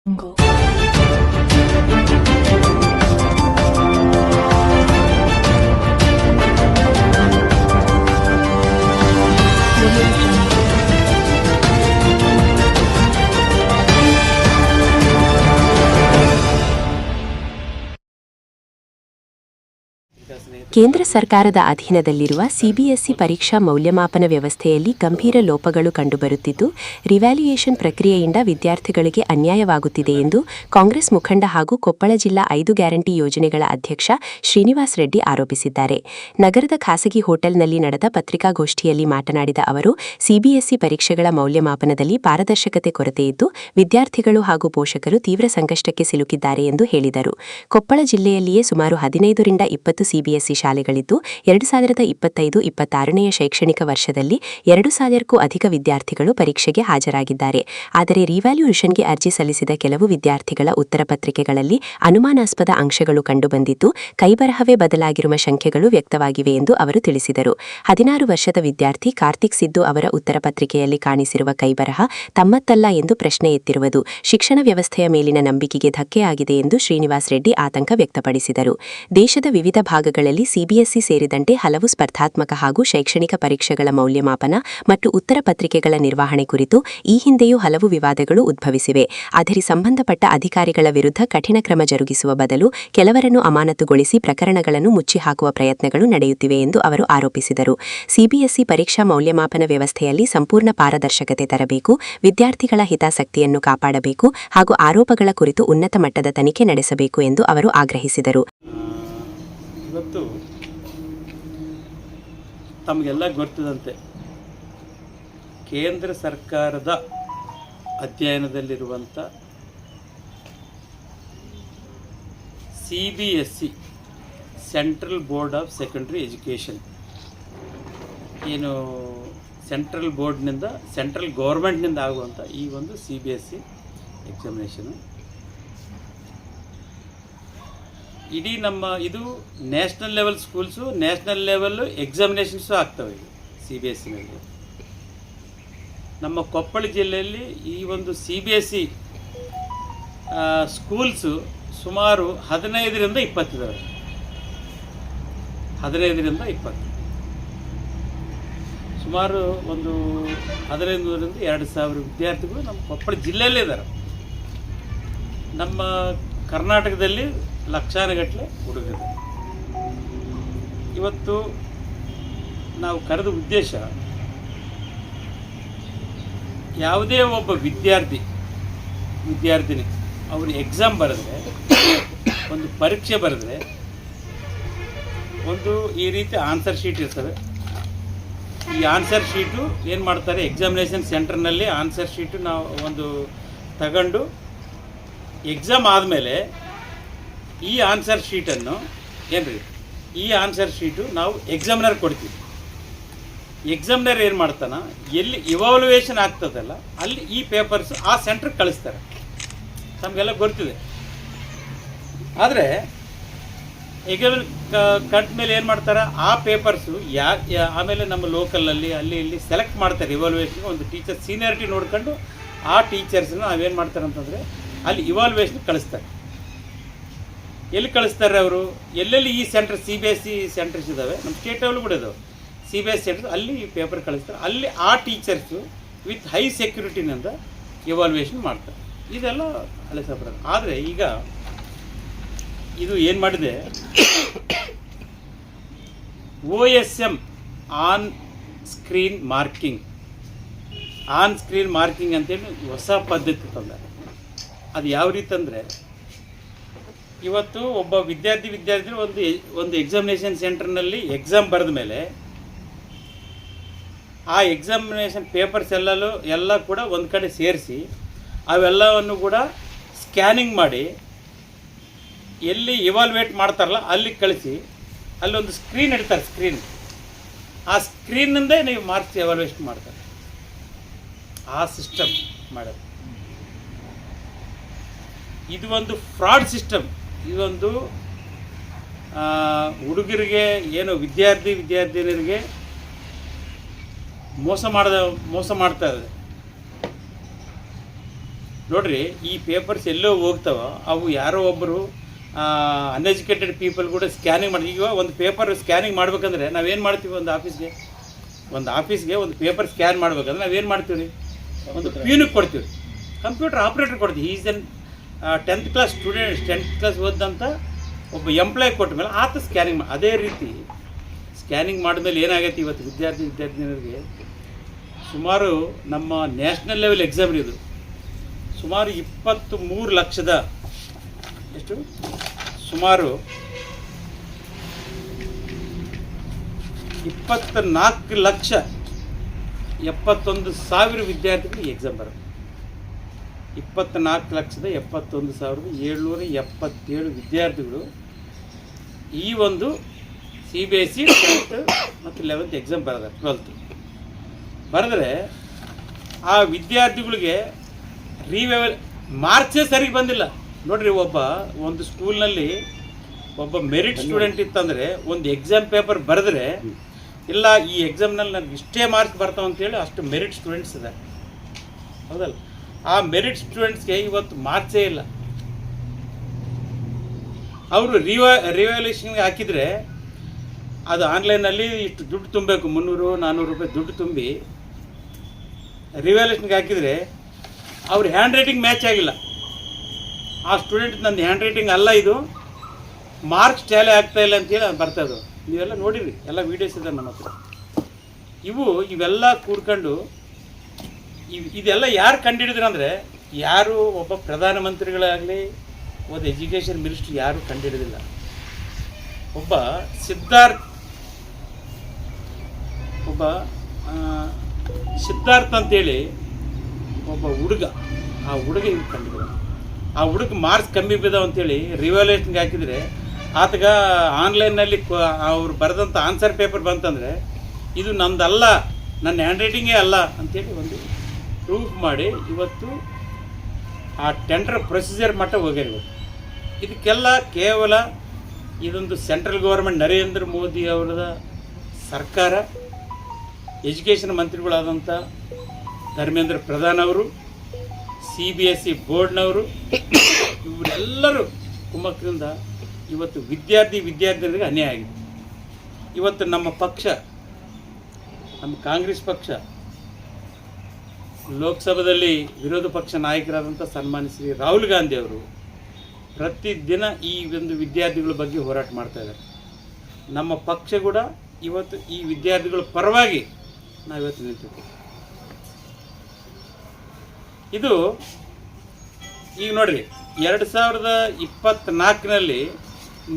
Jungle. ಕೇಂದ್ರ ಸರ್ಕಾರದ ಅಧೀನದಲ್ಲಿರುವ ಸಿಬಿಎಸ್ಇ ಪರೀಕ್ಷಾ ಮೌಲ್ಯಮಾಪನ ವ್ಯವಸ್ಥೆಯಲ್ಲಿ ಗಂಭೀರ ಲೋಪಗಳು ಕಂಡುಬರುತ್ತಿದ್ದು, ರಿವ್ಯಾಲ್ಯೂಯೇಷನ್ ಪ್ರಕ್ರಿಯೆಯಿಂದ ವಿದ್ಯಾರ್ಥಿಗಳಿಗೆ ಅನ್ಯಾಯವಾಗುತ್ತಿದೆ ಎಂದು ಕಾಂಗ್ರೆಸ್ ಮುಖಂಡ ಹಾಗೂ ಕೊಪ್ಪಳ ಜಿಲ್ಲಾ 5 ಗ್ಯಾರಂಟಿ ಯೋಜನೆಗಳ ಅಧ್ಯಕ್ಷ ಶ್ರೀನಿವಾಸ್ ರೆಡ್ಡಿ ಆರೋಪಿಸಿದ್ದಾರೆ. ನಗರದ ಖಾಸಗಿ ಹೋಟೆಲ್ನಲ್ಲಿ ನಡೆದ ಪತ್ರಿಕಾಗೋಷ್ಠಿಯಲ್ಲಿ ಮಾತನಾಡಿದ ಅವರು, ಸಿಬಿಎಸ್ಇ ಪರೀಕ್ಷೆಗಳ ಮೌಲ್ಯಮಾಪನದಲ್ಲಿ ಪಾರದರ್ಶಕತೆ ಕೊರತೆಯಿದ್ದು, ವಿದ್ಯಾರ್ಥಿಗಳು ಹಾಗೂ ಪೋಷಕರು ತೀವ್ರ ಸಂಕಷ್ಟಕ್ಕೆ ಸಿಲುಕಿದ್ದಾರೆ ಎಂದು ಹೇಳಿದರು. ಕೊಪ್ಪಳ ಜಿಲ್ಲೆಯಲ್ಲಿಯೇ ಸುಮಾರು 15 ರಿಂದ 20 ಸಿಬಿಎಸ್ಇ ಶಾಲೆಗಳಿದ್ದು, 2025-26ನೇ ಶೈಕ್ಷಣಿಕ ವರ್ಷದಲ್ಲಿ 2000ಕ್ಕೂ ಅಧಿಕ ವಿದ್ಯಾರ್ಥಿಗಳು ಪರೀಕ್ಷೆಗೆ ಹಾಜರಾಗಿದ್ದಾರೆ. ಆದರೆ ರಿವ್ಯಾಲ್ಯೂಯೇಷನ್ಗೆ ಅರ್ಜಿ ಸಲ್ಲಿಸಿದ ಕೆಲವು ವಿದ್ಯಾರ್ಥಿಗಳ ಉತ್ತರ ಪತ್ರಿಕೆಗಳಲ್ಲಿ ಅನುಮಾನಾಸ್ಪದ ಅಂಶಗಳು ಕಂಡುಬಂದಿದ್ದು, ಕೈಬರಹವೇ ಬದಲಾಗಿರುವ ಶಂಕೆಗಳು ವ್ಯಕ್ತವಾಗಿವೆ ಎಂದು ಅವರು ತಿಳಿಸಿದರು. 16 ವರ್ಷದ ವಿದ್ಯಾರ್ಥಿ ಕಾರ್ತಿಕ್ ಸಿದ್ದು ಅವರ ಉತ್ತರ ಪತ್ರಿಕೆಯಲ್ಲಿ ಕಾಣಿಸಿರುವ ಕೈಬರಹ ತಮ್ಮತ್ತಲ್ಲ ಎಂದು ಪ್ರಶ್ನೆ ಎತ್ತಿರುವುದು ಶಿಕ್ಷಣ ವ್ಯವಸ್ಥೆಯ ಮೇಲಿನ ನಂಬಿಕೆಗೆ ಧಕ್ಕೆಯಾಗಿದೆ ಎಂದು ಶ್ರೀನಿವಾಸ್ ರೆಡ್ಡಿ ಆತಂಕ ವ್ಯಕ್ತಪಡಿಸಿದರು. ದೇಶದ ವಿವಿಧ ಭಾಗಗಳಲ್ಲಿ ಸಿಬಿಎಸ್ಇ ಸೇರಿದಂತೆ ಹಲವು ಸ್ಪರ್ಧಾತ್ಮಕ ಹಾಗೂ ಶೈಕ್ಷಣಿಕ ಪರೀಕ್ಷೆಗಳ ಮೌಲ್ಯಮಾಪನ ಮತ್ತು ಉತ್ತರ ಪತ್ರಿಕೆಗಳ ನಿರ್ವಹಣೆ ಕುರಿತು ಈ ಹಿಂದೆಯೂ ಹಲವು ವಿವಾದಗಳು ಉದ್ಭವಿಸಿವೆ. ಆದರೆ ಸಂಬಂಧಪಟ್ಟ ಅಧಿಕಾರಿಗಳ ವಿರುದ್ಧ ಕಠಿಣ ಕ್ರಮ ಜರುಗಿಸುವ ಬದಲು ಕೆಲವರನ್ನು ಅಮಾನತುಗೊಳಿಸಿ ಪ್ರಕರಣಗಳನ್ನು ಮುಚ್ಚಿಹಾಕುವ ಪ್ರಯತ್ನಗಳು ನಡೆಯುತ್ತಿವೆ ಎಂದು ಅವರು ಆರೋಪಿಸಿದರು. ಸಿಬಿಎಸ್ಇ ಪರೀಕ್ಷಾ ಮೌಲ್ಯಮಾಪನ ವ್ಯವಸ್ಥೆಯಲ್ಲಿ ಸಂಪೂರ್ಣ ಪಾರದರ್ಶಕತೆ ತರಬೇಕು, ವಿದ್ಯಾರ್ಥಿಗಳ ಹಿತಾಸಕ್ತಿಯನ್ನು ಕಾಪಾಡಬೇಕು ಹಾಗೂ ಆರೋಪಗಳ ಕುರಿತು ಉನ್ನತ ಮಟ್ಟದ ತನಿಖೆ ನಡೆಸಬೇಕು ಎಂದು ಅವರು ಆಗ್ರಹಿಸಿದರು. ಇವತ್ತು ತಮಗೆಲ್ಲ ಗೊತ್ತಿದಂತೆ ಕೇಂದ್ರ ಸರ್ಕಾರದ ಅಧ್ಯಯನದಲ್ಲಿರುವಂಥ CBSE central board of secondary education ಏನು ಸೆಂಟ್ರಲ್ ಬೋರ್ಡ್ನಿಂದ ಸೆಂಟ್ರಲ್ ಗೌರ್ಮೆಂಟ್ನಿಂದ ಆಗುವಂಥ ಈ ಒಂದು ಸಿಬಿಎಸ್ಇ ಎಕ್ಸಾಮಿನೇಷನು ಇಡೀ ನಮ್ಮ ಇದು national level schools, national level examinations ಆಗ್ತವೆ ಇದು ಸಿಬಿಎಸ್ಇನಲ್ಲಿ. ನಮ್ಮ ಕೊಪ್ಪಳ ಜಿಲ್ಲೆಯಲ್ಲಿ ಈ ಒಂದು ಸಿಬಿಎಸ್ಇ ಸ್ಕೂಲ್ಸು ಸುಮಾರು 15 ರಿಂದ 20 ಇದ್ದಾವೆ. 15 ರಿಂದ 20 ಸುಮಾರು ಒಂದು 15 ರಿಂದ 2000 ವಿದ್ಯಾರ್ಥಿಗಳು ನಮ್ಮ ಕೊಪ್ಪಳ ಜಿಲ್ಲೆಯಲ್ಲೇ ಇದ್ದಾರೆ. ನಮ್ಮ ಕರ್ನಾಟಕದಲ್ಲಿ ಲಕ್ಷಾನುಗಟ್ಟಲೆ ಹುಡುಗರು. ಇವತ್ತು ನಾವು ಕರೆದ ಉದ್ದೇಶ, ಯಾವುದೇ ಒಬ್ಬ ವಿದ್ಯಾರ್ಥಿನಿ ಅವರು ಎಕ್ಸಾಮ್ ಬರೆದ್ರೆ, ಒಂದು ಪರೀಕ್ಷೆ ಬರೆದ್ರೆ, ಒಂದು ಈ ರೀತಿ ಆನ್ಸರ್ ಶೀಟ್ ಇರ್ತವೆ. ಈ ಆನ್ಸರ್ ಶೀಟು ಏನು ಮಾಡ್ತಾರೆ, ಎಕ್ಸಾಮಿನೇಷನ್ ಸೆಂಟರ್ನಲ್ಲಿ ಆನ್ಸರ್ ಶೀಟು ನಾವು ಒಂದು ತಗೊಂಡು ಎಕ್ಸಾಮ್ ಆದಮೇಲೆ ಈ ಆನ್ಸರ್ ಶೀಟನ್ನು ಈ ಆನ್ಸರ್ ಶೀಟು ನಾವು ಎಕ್ಸಾಮಿನರ್ ಕೊಡ್ತೀವಿ. ಎಕ್ಸಾಮಿನರ್ ಏನು ಮಾಡ್ತಾನೆ, ಎಲ್ಲಿ ಇವಾಲ್ಯುಯೇಷನ್ ಆಗ್ತದಲ್ಲ ಅಲ್ಲಿ ಈ ಪೇಪರ್ಸ್ ಆ ಸೆಂಟ್ರಿಗೆ ಕಳಿಸ್ತಾರೆ. ನಮಗೆಲ್ಲ ಗೊತ್ತಿದೆ. ಆದರೆ ಎಕ್ಸಾಮ್ ಕಟ್ ಮೇಲೆ ಏನು ಮಾಡ್ತಾರೆ, ಆ ಪೇಪರ್ಸು ಆಮೇಲೆ ನಮ್ಮ ಲೋಕಲಲ್ಲಿ ಅಲ್ಲಿ ಇಲ್ಲಿ ಸೆಲೆಕ್ಟ್ ಮಾಡ್ತಾರೆ. ಇವಾಲ್ಯುಯೇಷನ್ಗೆ ಒಂದು ಟೀಚರ್ ಸೀನಿಯಾರಿಟಿ ನೋಡ್ಕೊಂಡು ಆ ಟೀಚರ್ಸ್ನ ನಾವೇನು ಮಾಡ್ತಾರೆ ಅಂತಂದರೆ ಅಲ್ಲಿ ಇವಾಲ್ಯುಯೇಷನ್ ಕಳಿಸ್ತಾರೆ. ಎಲ್ಲಿ ಕಳಿಸ್ತಾರೆ ಅವರು, ಎಲ್ಲೆಲ್ಲಿ ಈ ಸೆಂಟರ್ ಸಿಬಿಎಸ್ಇ ಸೆಂಟರ್ಸ್ ಇದ್ದಾವೆ, ನಮ್ಮ ಸ್ಟೇಟ್ ಲೆವೆಲ್ ಕೂಡ ಇದ್ದಾವೆ ಸಿಬಿಎಸ್ಇ ಸೆಂಟರ್ಸ್, ಅಲ್ಲಿ ಈ ಪೇಪರ್ ಕಳಿಸ್ತಾರೆ. ಅಲ್ಲಿ ಆ ಟೀಚರ್ಸು ವಿತ್ ಹೈ ಸೆಕ್ಯೂರಿಟಿನಿಂದ ಇವಾಲ್ಯುಯೇಷನ್ ಮಾಡ್ತಾರೆ. ಇದೆಲ್ಲ ಹಳೆ ಸಂಪ್ರದಾಯ. ಆದರೆ ಈಗ ಇದು ಏನು ಮಾಡಿದೆ, OSM ಆನ್ ಸ್ಕ್ರೀನ್ ಮಾರ್ಕಿಂಗ್ ಅಂತೇಳಿ ಹೊಸ ಪದ್ಧತಿ ತಂದಾರೆ. ಅದು ಯಾವ ರೀತಿ ಅಂದರೆ, ಇವತ್ತು ಒಬ್ಬ ವಿದ್ಯಾರ್ಥಿ ಒಂದು ಎಕ್ಸಾಮಿನೇಷನ್ ಸೆಂಟರ್ನಲ್ಲಿ ಎಕ್ಸಾಮ್ ಬರೆದ ಮೇಲೆ ಆ ಎಕ್ಸಾಮಿನೇಷನ್ ಪೇಪರ್ಸ್ ಎಲ್ಲ ಕೂಡ ಒಂದು ಕಡೆ ಸೇರಿಸಿ ಅವೆಲ್ಲವನ್ನು ಕೂಡ ಸ್ಕ್ಯಾನಿಂಗ್ ಮಾಡಿ ಎಲ್ಲಿ ಇವಾಲ್ಯುಯೇಟ್ ಮಾಡ್ತಾರಲ್ಲ ಅಲ್ಲಿ ಕಳಿಸಿ ಅಲ್ಲೊಂದು ಸ್ಕ್ರೀನ್ ಇಡ್ತಾರೆ. ಆ ಸ್ಕ್ರೀನಿಂದ ನೀವು ಮಾರ್ಕ್ಸ್ ಎವಾಲ್ಯುಯೇಷನ್ ಮಾಡ್ತಾರೆ. ಆ ಸಿಸ್ಟಮ್ ಮಾಡೋದು ಇದು ಒಂದು ಫ್ರಾಡ್ ಸಿಸ್ಟಮ್. ಇದೊಂದು ಹುಡುಗರಿಗೆ ಏನು ವಿದ್ಯಾರ್ಥಿನಿಯರಿಗೆ ಮೋಸ ಮಾಡ್ತಾ ಇದೆ. ನೋಡ್ರಿ ಈ ಪೇಪರ್ಸ್ ಎಲ್ಲೋ ಹೋಗ್ತಾವ, ಅವು ಯಾರೋ ಒಬ್ಬರು ಅನ್ಎಜುಕೇಟೆಡ್ ಪೀಪಲ್ ಕೂಡ ಸ್ಕ್ಯಾನಿಂಗ್ ಮಾಡಿ. ಈಗ ಒಂದು ಪೇಪರ್ ಸ್ಕ್ಯಾನಿಂಗ್ ಮಾಡ್ಬೇಕಂದ್ರೆ ನಾವೇನು ಮಾಡ್ತೀವಿ, ಒಂದು ಆಫೀಸ್ಗೆ ಒಂದು ಪೇಪರ್ ಸ್ಕ್ಯಾನ್ ಮಾಡ್ಬೇಕಂದ್ರೆ ನಾವೇನು ಮಾಡ್ತೀವಿ ರೀ, ಒಂದು ಪ್ಯೂನಿಗೆ ಕೊಡ್ತೀವಿ, ಕಂಪ್ಯೂಟರ್ ಆಪ್ರೇಟರ್ ಕೊಡ್ತೀವಿ. Is an 10th class student, 10th class ಓದಂಥ ಒಬ್ಬ ಎಂಪ್ಲಾಯ್ ಕೊಟ್ಟ ಮೇಲೆ ಆತ ಸ್ಕ್ಯಾನಿಂಗ್ ಅದೇ ರೀತಿ ಸ್ಕ್ಯಾನಿಂಗ್ ಮಾಡಿದ್ಮೇಲೆ ಏನಾಗೈತಿ, ಇವತ್ತು ವಿದ್ಯಾರ್ಥಿನಿಯರಿಗೆ ಸುಮಾರು ನಮ್ಮ ನ್ಯಾಷನಲ್ ಲೆವೆಲ್ ಎಕ್ಸಾಮ್ ಇದು ಸುಮಾರು 23 ಲಕ್ಷದ ಎಷ್ಟು, ಸುಮಾರು 24,71,000 ವಿದ್ಯಾರ್ಥಿಗಳು ಎಕ್ಸಾಮ್ ಬರೋದು. 24,71,777 ವಿದ್ಯಾರ್ಥಿಗಳು ಈ ಒಂದು CBSE 10th ಮತ್ತು 11th ಎಕ್ಸಾಮ್ ಬರೋದಾರೆ. 12th ಬರೆದ್ರೆ ಆ ವಿದ್ಯಾರ್ಥಿಗಳಿಗೆ ಮಾರ್ಕ್ಸೇ ಸರಿಗೆ ಬಂದಿಲ್ಲ. ನೋಡ್ರಿ, ಒಂದು ಸ್ಕೂಲ್ನಲ್ಲಿ ಒಬ್ಬ ಮೆರಿಟ್ ಸ್ಟೂಡೆಂಟ್ ಇತ್ತಂದರೆ ಒಂದು ಎಕ್ಸಾಮ್ ಪೇಪರ್ ಬರೆದ್ರೆ, ಇಲ್ಲ ಈ ಎಕ್ಸಾಮ್ನಲ್ಲಿ ನನಗೆ ಇಷ್ಟೇ ಮಾರ್ಕ್ಸ್ ಬರ್ತಾವೆ ಅಂತೇಳಿ ಅಷ್ಟು ಮೆರಿಟ್ ಸ್ಟೂಡೆಂಟ್ಸ್ ಇದ್ದಾರೆ, ಹೌದಲ್ಲ? ಆ ಮೆರಿಟ್ ಸ್ಟೂಡೆಂಟ್ಸ್ಗೆ ಇವತ್ತು ಮಾರ್ಕ್ಸೇ ಇಲ್ಲ. ಅವರು ರಿವ್ಯಾಲ್ಯೂಷನ್ಗೆ ಹಾಕಿದರೆ ಅದು ಆನ್ಲೈನಲ್ಲಿ ಇಷ್ಟು ದುಡ್ಡು ತುಂಬಬೇಕು, 300-400 ರೂಪಾಯಿ ದುಡ್ಡು ತುಂಬಿ ರಿವ್ಯಾಲ್ಯೂಷನ್ಗೆ ಹಾಕಿದರೆ ಅವ್ರ ಹ್ಯಾಂಡ್ ರೈಟಿಂಗ್ ಮ್ಯಾಚ್ ಆಗಿಲ್ಲ. ಆ ಸ್ಟೂಡೆಂಟ್ ನಂದು ಹ್ಯಾಂಡ್ ರೈಟಿಂಗ್ ಅಲ್ಲ, ಇದು ಮಾರ್ಕ್ಸ್ ಟ್ಯಾಲಿ ಆಗ್ತಾಯಿಲ್ಲ ಅಂತೇಳಿ ಅದು ಬರ್ತಾಯಿದ್ದು. ನೀವೆಲ್ಲ ನೋಡಿರಿ, ಎಲ್ಲ ವೀಡಿಯೋಸ್ ಇದೆ ನಮ್ಮ ಹತ್ರ. ಇವೆಲ್ಲ ಕೂಡ್ಕೊಂಡು ಇದೆಲ್ಲ ಯಾರು ಕಂಡುಹಿಡಿದ್ರು ಅಂದರೆ, ಯಾರು ಒಬ್ಬ ಪ್ರಧಾನಮಂತ್ರಿಗಳಾಗಲಿ ಒಂದು ಎಜುಕೇಷನ್ ಮಿನಿಸ್ಟ್ರಿ ಯಾರು ಕಂಡುಹಿಡಿದಿಲ್ಲ. ಒಬ್ಬ ಸಿದ್ಧಾರ್ಥ ಅಂತೇಳಿ ಒಬ್ಬ ಹುಡುಗ, ಆ ಹುಡುಗ ಇವ್ರು ಕಂಡುಹಿಡಿದ. ಆ ಹುಡುಗ ಮಾರ್ಕ್ಸ್ ಕಮ್ಮಿ ಬಿದ್ದಾವ ಅಂತೇಳಿ ರಿವ್ಯಾಲ್ಯೂಷನ್ಗೆ ಹಾಕಿದರೆ ಆತಗ ಆನ್ಲೈನ್ನಲ್ಲಿ ಅವ್ರು ಬರೆದಂಥ ಆನ್ಸರ್ ಪೇಪರ್ ಬಂತಂದರೆ ಇದು ನಂದಲ್ಲ, ನನ್ನ ಹ್ಯಾಂಡ್ ರೈಟಿಂಗೇ ಅಲ್ಲ ಅಂತೇಳಿ ಒಂದು ಪ್ರೂಫ್ ಮಾಡಿ ಇವತ್ತು ಆ ಟೆಂಡರ್ ಪ್ರೊಸೀಜರ್ ಮಟ್ಟ ಹೋಗ್ಯಾರ. ಇದಕ್ಕೆಲ್ಲ ಕೇವಲ ಇದೊಂದು ಸೆಂಟ್ರಲ್ ಗೌರ್ಮೆಂಟ್ ನರೇಂದ್ರ ಮೋದಿ ಅವರ ಸರ್ಕಾರ, ಎಜುಕೇಷನ್ ಮಂತ್ರಿಗಳಾದಂಥ ಧರ್ಮೇಂದ್ರ ಪ್ರಧಾನ್ ಅವರು, CBSE ಬೋರ್ಡ್ನವರು, ಇವರೆಲ್ಲರೂ ಕುಮ್ಮಕ್ಕಿನಿಂದ ಇವತ್ತು ವಿದ್ಯಾರ್ಥಿನಿಯರಿಗೆ ಅನ್ಯಾಯ ಆಗಿದೆ. ಇವತ್ತು ನಮ್ಮ ಪಕ್ಷ, ನಮ್ಮ ಕಾಂಗ್ರೆಸ್ ಪಕ್ಷ ಲೋಕಸಭೆಯಲ್ಲಿ ವಿರೋಧ ಪಕ್ಷ ನಾಯಕರಾದಂಥ ಸನ್ಮಾನ್ಯ ಶ್ರೀ ರಾಹುಲ್ ಗಾಂಧಿ ಅವರು ಪ್ರತಿದಿನ ಈ ಒಂದು ವಿದ್ಯಾರ್ಥಿಗಳ ಬಗ್ಗೆ ಹೋರಾಟ ಮಾಡ್ತಾ ಇದ್ದಾರೆ. ನಮ್ಮ ಪಕ್ಷ ಕೂಡ ಇವತ್ತು ಈ ವಿದ್ಯಾರ್ಥಿಗಳ ಪರವಾಗಿ ನಾವಿವತ್ತು ನಿಂತಿದ್ದೀವಿ. ಇದು ಈಗ ನೋಡ್ರಿ, 2024ನಲ್ಲಿ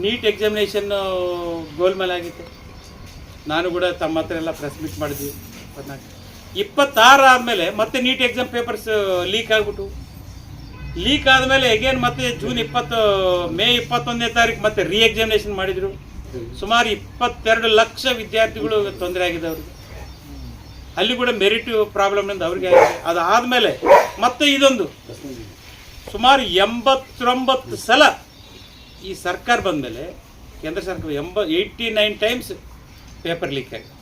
ನೀಟ್ ಎಕ್ಸಾಮಿನೇಷನ್ ಗೋಲ್ಮಾಲ್ ಆಗಿತ್ತು. ನಾನು ಕೂಡ ತಮ್ಮ ಹತ್ರ ಎಲ್ಲ ಪ್ರೆಸ್ ಮೀಟ್ ಮಾಡಿದ್ವಿ. 26 ಆದಮೇಲೆ ಮತ್ತೆ ನೀಟ್ ಎಕ್ಸಾಮ್ ಪೇಪರ್ಸ್ ಲೀಕ್ ಆಗಿಬಿಟ್ಟು, ಲೀಕ್ ಆದಮೇಲೆ ಅಗೇನ್ ಮತ್ತೆ ಮೇ 21ನೇ ತಾರೀಕು ಮತ್ತೆ ರೀ ಎಕ್ಸಾಮಿನೇಷನ್ ಮಾಡಿದರು. ಸುಮಾರು 22 ಲಕ್ಷ ವಿದ್ಯಾರ್ಥಿಗಳು ತೊಂದರೆ ಆಗಿದೆ ಅವ್ರಿಗೆ. ಅಲ್ಲಿ ಕೂಡ ಮೆರಿಟ್ ಪ್ರಾಬ್ಲಮ್ನಿಂದ ಅವ್ರಿಗೆ ಆಗಿದೆ. ಅದಾದಮೇಲೆ ಮತ್ತೆ ಇದೊಂದು ಸುಮಾರು 89 ಸಲ ಈ ಸರ್ಕಾರ ಬಂದ ಮೇಲೆ, ಕೇಂದ್ರ ಸರ್ಕಾರ 89 ಟೈಮ್ಸ್ ಪೇಪರ್ ಲೀಕ್ ಆಗಿದೆ.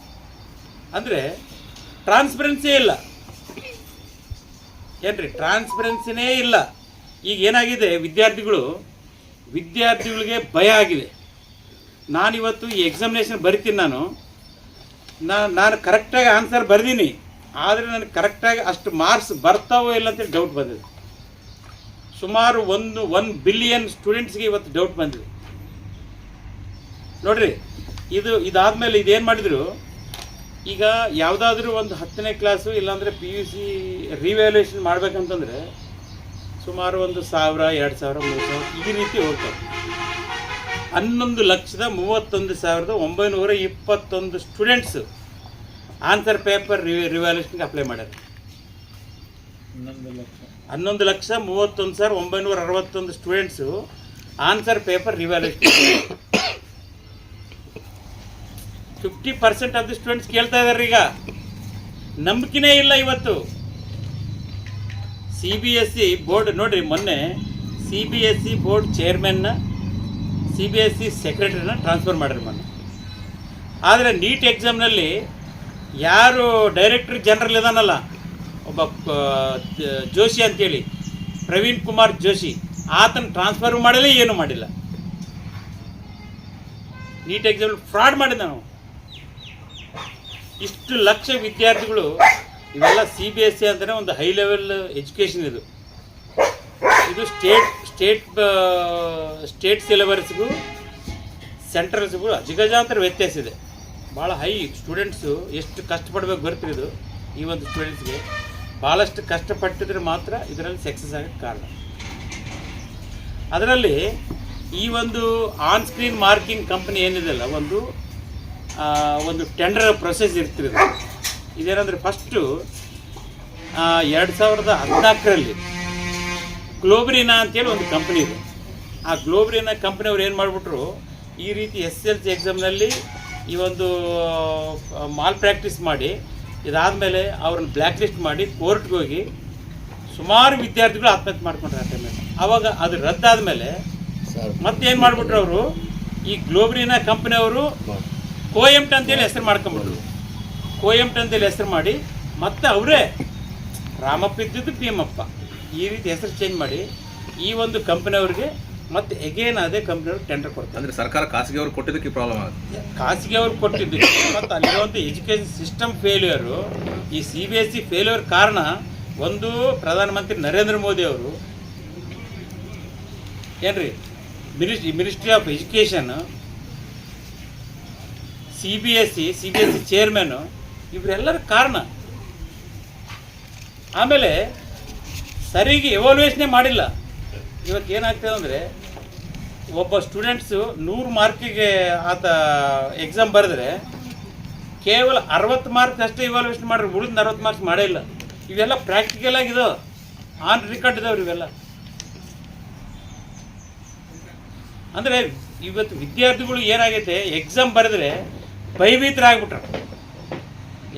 ಅಂದರೆ ಟ್ರಾನ್ಸ್ಪರೆನ್ಸಿ ಇಲ್ಲ ಏನ್ರಿ, ಟ್ರಾನ್ಸ್ಪರೆನ್ಸಿನೇ ಇಲ್ಲ. ಈಗ ಏನಾಗಿದೆ, ವಿದ್ಯಾರ್ಥಿಗಳಿಗೆ ಭಯ ಆಗಿದೆ. ನಾನಿವತ್ತು ಈ ಎಕ್ಸಾಮಿನೇಷನ್ ಬರಿತೀನಿ, ನಾನು ಕರೆಕ್ಟಾಗಿ ಆನ್ಸರ್ ಬರ್ದೀನಿ, ಆದರೆ ನನಗೆ ಕರೆಕ್ಟಾಗಿ ಅಷ್ಟು ಮಾರ್ಕ್ಸ್ ಬರ್ತಾವೋ ಇಲ್ಲ ಅಂತೇಳಿ ಡೌಟ್ ಬಂದಿದೆ. ಸುಮಾರು 1 ಬಿಲಿಯನ್ ಸ್ಟೂಡೆಂಟ್ಸ್ಗೆ ಇವತ್ತು ಡೌಟ್ ಬಂದಿದೆ. ನೋಡ್ರಿ, ಇದಾದಮೇಲೆ ಇದೇನು ಮಾಡಿದರು, ಈಗ ಯಾವುದಾದ್ರೂ ಒಂದು 10ನೇ ಕ್ಲಾಸು ಇಲ್ಲಾಂದರೆ PUC ರಿವ್ಯಾಲ್ಯೂಷನ್ ಮಾಡಬೇಕಂತಂದರೆ ಸುಮಾರು 1,000, 2,000, 3,000 ಈ ರೀತಿ ಹೋಗ್ತಾರೆ. 11,31,921 ಸ್ಟೂಡೆಂಟ್ಸ್ ಆನ್ಸರ್ ಪೇಪರ್ ರಿವ್ಯಾಲ್ಯೂಷನ್ಗೆ ಅಪ್ಲೈ ಮಾಡ್ಯಾರ. 11,31,961 students answer paper revaluation. 50% of the students ಕೇಳ್ತಾ ಇದ್ದಾರೆ. ಈಗ ನಂಬಿಕೆನೇ ಇಲ್ಲ. ಇವತ್ತು CBSE ಬೋರ್ಡ್ ನೋಡ್ರಿ, ಮೊನ್ನೆ CBSE ಬೋರ್ಡ್ ಚೇರ್ಮನ್ನ CBSE ಸೆಕ್ರೆಟರಿನ ಟ್ರಾನ್ಸ್ಫರ್ ಮಾಡ್ರಿ ಮೊನ್ನೆ. ಆದರೆ ನೀಟ್ ಎಕ್ಸಾಮ್ನಲ್ಲಿ ಯಾರು ಡೈರೆಕ್ಟರ್ ಜನರಲ್ ಇದಾನಲ್ಲ, ಒಬ್ಬ ಜೋಶಿ ಅಂತೇಳಿ, ಪ್ರವೀಣ್ ಕುಮಾರ್ ಜೋಶಿ, ಆತನ ಟ್ರಾನ್ಸ್ಫರ್ ಮಾಡಲೇ ಏನು ಮಾಡಿಲ್ಲ. ನೀಟ್ ಎಕ್ಸಾಮ್ ಫ್ರಾಡ್ ಮಾಡಿದ ನಾವು. ಇಷ್ಟು ಲಕ್ಷ ವಿದ್ಯಾರ್ಥಿಗಳು, ಇವೆಲ್ಲ CBSE ಅಂತಲೇ ಒಂದು ಹೈ ಲೆವೆಲ್ ಎಜುಕೇಷನ್ ಇದು. ಇದು ಸ್ಟೇಟ್ ಸಿಲೆಬಸ್ಗೂ ಸೆಂಟ್ರಲ್ಸ್ಗೂ ಅಜಗಜಾಂತರ ವ್ಯತ್ಯಾಸ ಇದೆ. ಭಾಳ ಹೈ. ಸ್ಟೂಡೆಂಟ್ಸು ಎಷ್ಟು ಕಷ್ಟಪಡಬೇಕು ಬರ್ತಿರೋದು. ಈ ಒಂದು ಸ್ಟೂಡೆಂಟ್ಸ್ಗೆ ಭಾಳಷ್ಟು ಕಷ್ಟಪಟ್ಟಿದ್ರೆ ಮಾತ್ರ ಇದರಲ್ಲಿ ಸಕ್ಸಸ್ ಆಗೋಕ್ಕೆ ಕಾರಣ. ಅದರಲ್ಲಿ ಈ ಒಂದು ಆನ್ ಸ್ಕ್ರೀನ್ ಮಾರ್ಕಿಂಗ್ ಕಂಪ್ನಿ ಏನಿದೆಯಲ್ಲ, ಒಂದು ಟೆಂಡರ್ ಪ್ರೊಸೆಸ್ ಇರ್ತಿರೋದು. ಇದೇನಂದರೆ ಫಸ್ಟು 2014ರಲ್ಲಿ ಗ್ಲೋಬ್ರಿನಾ ಅಂತೇಳಿ ಒಂದು ಕಂಪ್ನಿ ಇದೆ. ಆ ಗ್ಲೋಬ್ರಿನಾ ಕಂಪ್ನಿಯವ್ರು ಏನು ಮಾಡಿಬಿಟ್ರು, ಈ ರೀತಿ SSLC ಎಕ್ಸಾಮ್ನಲ್ಲಿ ಈ ಒಂದು ಮಾಲ್ ಪ್ರಾಕ್ಟೀಸ್ ಮಾಡಿ, ಇದಾದಮೇಲೆ ಅವ್ರನ್ನ ಬ್ಲ್ಯಾಕ್ ಲಿಸ್ಟ್ ಮಾಡಿ ಕೋರ್ಟ್ಗೆ ಹೋಗಿ ಸುಮಾರು ವಿದ್ಯಾರ್ಥಿಗಳು ಆತ್ಮಹತ್ಯೆ ಮಾಡ್ಕೊಂಡ್ರೆ ಆ ಟೈಮಲ್ಲಿ. ಆವಾಗ ಅದು ರದ್ದಾದಮೇಲೆ ಮತ್ತೇನು ಮಾಡಿಬಿಟ್ರು ಅವರು, ಈ ಗ್ಲೋಬ್ರಿನಾ ಕಂಪ್ನಿಯವರು ಕೋಯೆಂಟ್ ಅಂತೇಳಿ ಹೆಸರು ಮಾಡ್ಕೊಂಬಿಟ್ರು. ಕೋಯೆಂಟ್ ಅಂತೇಳಿ ಹೆಸರು ಮಾಡಿ ಮತ್ತೆ ಅವರೇ ರಾಮಪ್ಪ ಇದ್ದಿದ್ದು ಭೀಮಪ್ಪ, ಈ ರೀತಿ ಹೆಸರು ಚೇಂಜ್ ಮಾಡಿ ಈ ಒಂದು ಕಂಪ್ನಿಯವ್ರಿಗೆ ಮತ್ತೆ ಎಗೇನ್ ಅದೇ ಕಂಪ್ನಿಯವ್ರು ಟೆಂಡರ್ ಕೊಡ್ತಾರೆ. ಅಂದರೆ ಸರ್ಕಾರ ಖಾಸಗಿಯವ್ರು ಕೊಟ್ಟಿದ್ದಕ್ಕೆ ಪ್ರಾಬ್ಲಮ್ ಆಗುತ್ತೆ. ಖಾಸಗಿಯವ್ರು ಕೊಟ್ಟಿದ್ದು ಮತ್ತು ಅಲ್ಲಿರುವಂಥ ಎಜುಕೇಷನ್ ಸಿಸ್ಟಮ್ ಫೇಲ್ಯೂರು, ಈ CBSE ಫೇಲ್ಯೂರ್ ಕಾರಣ ಒಂದು ಪ್ರಧಾನಮಂತ್ರಿ ನರೇಂದ್ರ ಮೋದಿ ಅವರು ಏನ್ರಿ ಮಿನಿಸ್ಟ್ರಿ ಆಫ್ ಎಜುಕೇಷನ್, CBSE ಚೇರ್ಮನ್ನು, ಇವರೆಲ್ಲರ ಕಾರಣ. ಆಮೇಲೆ ಸರಿಗೆ ಎವಾಲ್ಯೂಯೇಷನ್ನೇ ಮಾಡಿಲ್ಲ. ಇವತ್ತು ಏನಾಗ್ತದೆ ಅಂದರೆ, ಒಬ್ಬ ಸ್ಟೂಡೆಂಟ್ಸು 100 ಮಾರ್ಕಿಗೆ ಆತ ಎಕ್ಸಾಮ್ ಬರೆದ್ರೆ ಕೇವಲ 60 ಮಾರ್ಕ್ಸ್ ಅಷ್ಟೇ ಇವಾಲ್ಯೂಯೇಷನ್ ಮಾಡ್ರಿ, ಉಳಿದ 60 ಮಾರ್ಕ್ಸ್ ಮಾಡೇ ಇಲ್ಲ. ಇವೆಲ್ಲ ಪ್ರಾಕ್ಟಿಕಲ್ ಆಗಿದೋ, ಆನ್ ರೆಕಾರ್ಡ್ ಇದಾವ್ರಿ ಇವೆಲ್ಲ. ಅಂದರೆ ಇವತ್ತು ವಿದ್ಯಾರ್ಥಿಗಳು ಏನಾಗೈತೆ, ಎಕ್ಸಾಮ್ ಬರೆದ್ರೆ ಭಯಭೀತರಾಗ್ಬಿಟ್ರು.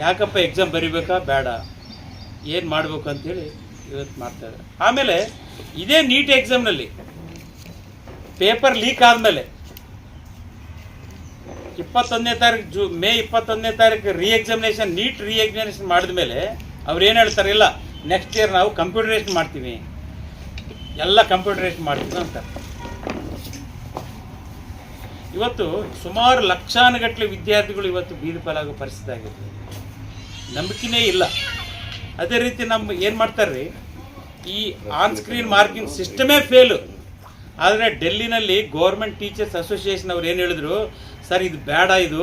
ಯಾಕಪ್ಪ ಎಕ್ಸಾಮ್ ಬರಿಬೇಕಾ ಬೇಡ, ಏನು ಮಾಡಬೇಕು ಅಂತೇಳಿ ಇವತ್ತು ಮಾಡ್ತಾರೆ. ಆಮೇಲೆ ಇದೇ ನೀಟ್ ಎಕ್ಸಾಮ್ನಲ್ಲಿ ಪೇಪರ್ ಲೀಕ್ ಆದಮೇಲೆ 21ನೇ ತಾರೀಕು ಮೇ 21ನೇ ತಾರೀಕು ನೀಟ್ ರೀ ಎಕ್ಸಾಮಿನೇಷನ್ ಮಾಡಿದ ಮೇಲೆ ಅವ್ರು ಏನು ಹೇಳ್ತಾರೆ, ಇಲ್ಲ ನೆಕ್ಸ್ಟ್ ಇಯರ್ ನಾವು ಕಂಪ್ಯೂಟರೈಸೇಷನ್ ಮಾಡ್ತೀವಿ, ಎಲ್ಲ ಕಂಪ್ಯೂಟರೈಸೇಷನ್ ಮಾಡ್ತೀವಿ ಅಂತಾರೆ. ಇವತ್ತು ಸುಮಾರು ಲಕ್ಷಾನುಗಟ್ಟಲೆ ವಿದ್ಯಾರ್ಥಿಗಳು ಇವತ್ತು ಬೀದಿ ಪಾಲಾಗೋ ಪರಿಸ್ಥಿತಿ ಆಗಿದೆ. ನಂಬಿಕೆನೇ ಇಲ್ಲ. ಅದೇ ರೀತಿ ನಮ್ಮ ಏನು ಮಾಡ್ತಾರೆ ರೀ, ಈ ಆನ್ ಸ್ಕ್ರೀನ್ ಮಾರ್ಕಿಂಗ್ ಸಿಸ್ಟಮೇ ಫೇಲು. ಆದರೆ ಡೆಲ್ಲಿನಲ್ಲಿ ಗೌರ್ಮೆಂಟ್ ಟೀಚರ್ಸ್ ಅಸೋಸಿಯೇಷನ್ ಅವ್ರು ಏನು ಹೇಳಿದ್ರು, ಸರ್ ಇದು ಬೇಡ, ಇದು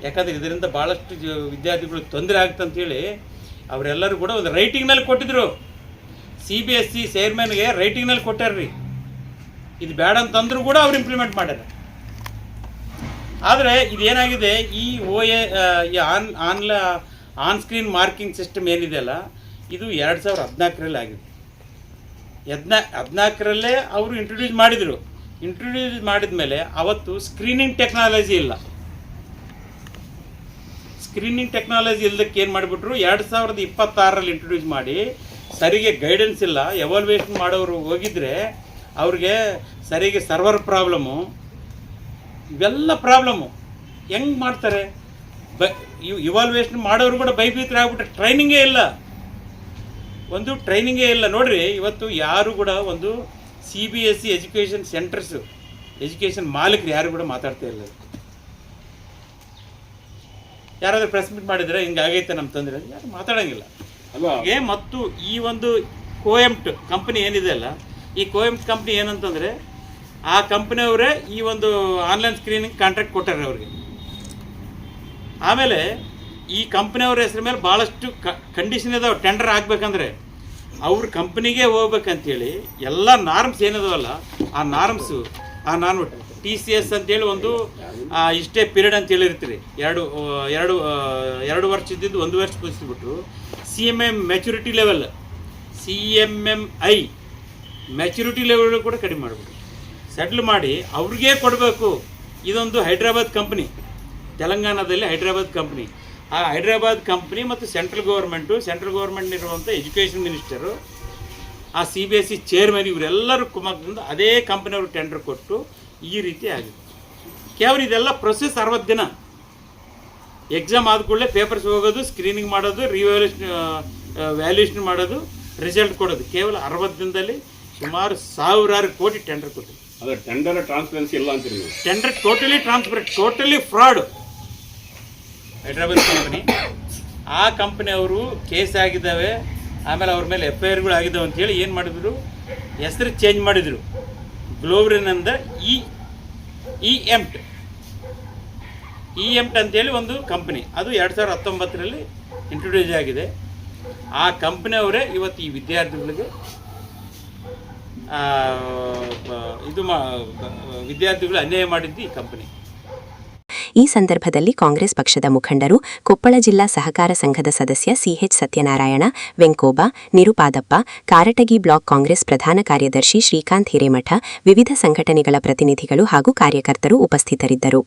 ಯಾಕಂದರೆ ಇದರಿಂದ ಭಾಳಷ್ಟು ವಿದ್ಯಾರ್ಥಿಗಳು ತೊಂದರೆ ಆಗುತ್ತಂತೇಳಿ ಅವರೆಲ್ಲರೂ ಕೂಡ ಒಂದು ರೈಟಿಂಗ್ನಲ್ಲಿ ಕೊಟ್ಟಿದ್ರು. CBSE ಚೇರ್ಮನ್ಗೆ ರೈಟಿಂಗ್ನಲ್ಲಿ ಕೊಟ್ಟಾರ್ರಿ, ಇದು ಬೇಡ ಅಂತಂದ್ರೂ ಕೂಡ ಅವ್ರು ಇಂಪ್ಲಿಮೆಂಟ್ ಮಾಡ್ಯಾರ. ಆದರೆ ಇದೇನಾಗಿದೆ, ಈ ಆನ್ ಸ್ಕ್ರೀನ್ ಮಾರ್ಕಿಂಗ್ ಸಿಸ್ಟಮ್ ಏನಿದೆಯಲ್ಲ, ಇದು 2014ರಲ್ಲಿ ಆಗಿದೆ. 2014ರಲ್ಲೇ ಅವರು ಇಂಟ್ರೊಡ್ಯೂಸ್ ಮಾಡಿದರು. ಇಂಟ್ರೊಡ್ಯೂಸ್ ಮಾಡಿದ ಮೇಲೆ ಅವತ್ತು ಸ್ಕ್ರೀನಿಂಗ್ ಟೆಕ್ನಾಲಜಿ ಇಲ್ಲ. ಸ್ಕ್ರೀನಿಂಗ್ ಟೆಕ್ನಾಲಜಿ ಇಲ್ಲದಕ್ಕೆ ಏನು ಮಾಡಿಬಿಟ್ರು, 2026ರಲ್ಲಿ ಇಂಟ್ರೊಡ್ಯೂಸ್ ಮಾಡಿ ಸರಿಗೆ ಗೈಡೆನ್ಸ್ ಇಲ್ಲ. ಎವಾಲ್ಯೂಯೇಷನ್ ಮಾಡೋರು ಹೋಗಿದ್ರೆ ಅವ್ರಿಗೆ ಸರಿಗೆ ಸರ್ವರ್ ಪ್ರಾಬ್ಲಮ್ಮು, ಇವೆಲ್ಲ ಪ್ರಾಬ್ಲಮ್ಮು. ಹೆಂಗೆ ಮಾಡ್ತಾರೆ? ಇವಾಲ್ಯೂಯೇಷನ್ ಮಾಡೋರು ಕೂಡ ಭಯಭೀತರಾಗ್ಬಿಟ್ರೆ, ಟ್ರೈನಿಂಗೇ ಇಲ್ಲ, ಒಂದು ಟ್ರೈನಿಂಗೇ ಇಲ್ಲ. ನೋಡ್ರಿ, ಇವತ್ತು ಯಾರು ಕೂಡ ಒಂದು CBSE ಎಜುಕೇಷನ್ ಸೆಂಟರ್ಸು, ಎಜುಕೇಷನ್ ಮಾಲೀಕರು ಯಾರು ಕೂಡ ಮಾತಾಡ್ತಾ ಇಲ್ಲ. ಯಾರಾದರೂ ಪ್ರೆಸ್ ಮೀಟ್ ಮಾಡಿದರೆ ಹಿಂಗಾಗೈತೆ ನಮ್ಮ ತೊಂದರೆ, ಯಾರು ಮಾತಾಡೋಂಗಿಲ್ಲ ಅಲ್ವಾ. ಮತ್ತು ಈ ಒಂದು ಕೋಯೆಂಟ್ ಕಂಪ್ನಿ ಏನಿದೆ ಅಲ್ಲ, ಈ ಕೋಯೆಂಟ್ ಕಂಪ್ನಿ ಏನಂತಂದರೆ, ಆ ಕಂಪ್ನಿಯವರೇ ಈ ಒಂದು ಆನ್ಲೈನ್ ಸ್ಕ್ರೀನಿಂಗ್ ಕಾಂಟ್ರಾಕ್ಟ್ ಕೊಟ್ಟಾರೆ ಅವ್ರಿಗೆ. ಆಮೇಲೆ ಈ ಕಂಪ್ನಿಯವ್ರ ಹೆಸರು ಮೇಲೆ ಭಾಳಷ್ಟು ಕಂಡೀಷನ್ ಇದಾವೆ. ಟೆಂಡರ್ ಆಗಬೇಕಂದ್ರೆ ಅವ್ರ ಕಂಪ್ನಿಗೆ ಹೋಗ್ಬೇಕಂತೇಳಿ ಎಲ್ಲ ನಾರ್ಮ್ಸ್ ಏನಿದಾವಲ್ಲ, ಆ ನಾರ್ಮ್ಸು, ಆ ನಾನು TCS ಅಂತೇಳಿ ಒಂದು ಇಷ್ಟೇ ಪೀರಿಯಡ್ ಅಂತೇಳಿ ಇರ್ತೀರಿ, ಎರಡು ವರ್ಷ ಇದ್ದಿದ್ದು 1 ವರ್ಷ ಮುಗಿಸ್ಬಿಟ್ರು. CMM maturity level, CMMI maturity level ಕೂಡ ಕಡಿಮೆ ಮಾಡಿಬಿಟ್ರು. ಸೆಟ್ಲ್ ಮಾಡಿ ಅವ್ರಿಗೆ ಕೊಡಬೇಕು. ಇದೊಂದು ಹೈದ್ರಾಬಾದ್ ಕಂಪ್ನಿ, ತೆಲಂಗಾಣದಲ್ಲಿ ಹೈದ್ರಾಬಾದ್ ಕಂಪ್ನಿ. ಆ ಹೈದ್ರಾಬಾದ್ ಕಂಪ್ನಿ ಮತ್ತು ಸೆಂಟ್ರಲ್ ಗೌರ್ಮೆಂಟ್ ಇರುವಂಥ ಎಜುಕೇಷನ್ ಮಿನಿಸ್ಟರು, ಆ CBSE ಚೇರ್ಮನ್, ಇವರೆಲ್ಲರೂ ಕುಮ್ಮಕ್ಕಿಂದ ಅದೇ ಕಂಪ್ನಿಯವರು ಟೆಂಡರ್ ಕೊಟ್ಟು ಈ ರೀತಿ ಆಗಿದೆ. ಕೇವಲ ಇದೆಲ್ಲ ಪ್ರೊಸೆಸ್ 60 ದಿನ. ಎಕ್ಸಾಮ್ ಆದ ಕೂಡಲೇ ಪೇಪರ್ಸ್ ಹೋಗೋದು, ಸ್ಕ್ರೀನಿಂಗ್ ಮಾಡೋದು, ವ್ಯಾಲ್ಯೂಯೇಷನ್ ಮಾಡೋದು, ರಿಸಲ್ಟ್ ಕೊಡೋದು, ಕೇವಲ 60 ದಿನದಲ್ಲಿ ಸುಮಾರು ಸಾವಿರಾರು ಕೋಟಿ ಟೆಂಡರ್ ಕೊಟ್ಟಿದೆ. ಅದೇ ಟೆಂಡರ್ ಟ್ರಾನ್ಸ್ಪರೆನ್ಸಿ ಇಲ್ಲ ಅಂತೀರಿ ನೀವು? Tender totally transparent, totally fraud. Hyderabad company, ಆ ಕಂಪನಿಯವರು ಕೇಸ್ ಆಗಿದ್ದಾವೆ, ಆಮೇಲೆ ಅವ್ರ ಮೇಲೆ FIRಗಳು ಆಗಿದ್ದಾವೆ ಅಂತೇಳಿ ಏನು ಮಾಡಿದ್ರು, ಹೆಸರು ಚೇಂಜ್ ಮಾಡಿದರು. ಗ್ಲೋಬ್ರಿನಿಂದ EMT ಅಂತೇಳಿ ಒಂದು ಕಂಪನಿ, ಅದು 2019ರಲ್ಲಿ ಇಂಟ್ರೊಡ್ಯೂಸ್ ಆಗಿದೆ. ಆ ಕಂಪನಿಯವರೇ ಇವತ್ತು ಈ ವಿದ್ಯಾರ್ಥಿಗಳಿಗೆ ವಿದ್ಯಾರ್ಥಿಗಳು ಅನ್ಯಾಯ ಮಾಡಿದ್ದು ಈ ಕಂಪನಿ. ಈ ಸಂದರ್ಭದಲ್ಲಿ ಕಾಂಗ್ರೆಸ್ ಪಕ್ಷದ ಮುಖಂಡರು, ಕೊಪ್ಪಳ ಜಿಲ್ಲಾ ಸಹಕಾರ ಸಂಘದ ಸದಸ್ಯ CH ಸತ್ಯನಾರಾಯಣ, ವೆಂಕೋಬ, ನಿರುಪಾದಪ್ಪ, ಕಾರಟಗಿ ಬ್ಲಾಕ್ ಕಾಂಗ್ರೆಸ್ ಪ್ರಧಾನ ಕಾರ್ಯದರ್ಶಿ ಶ್ರೀಕಾಂತ್ ಹಿರೇಮಠ, ವಿವಿಧ ಸಂಘಟನೆಗಳ ಪ್ರತಿನಿಧಿಗಳು ಹಾಗೂ ಕಾರ್ಯಕರ್ತರು ಉಪಸ್ಥಿತರಿದ್ದರು.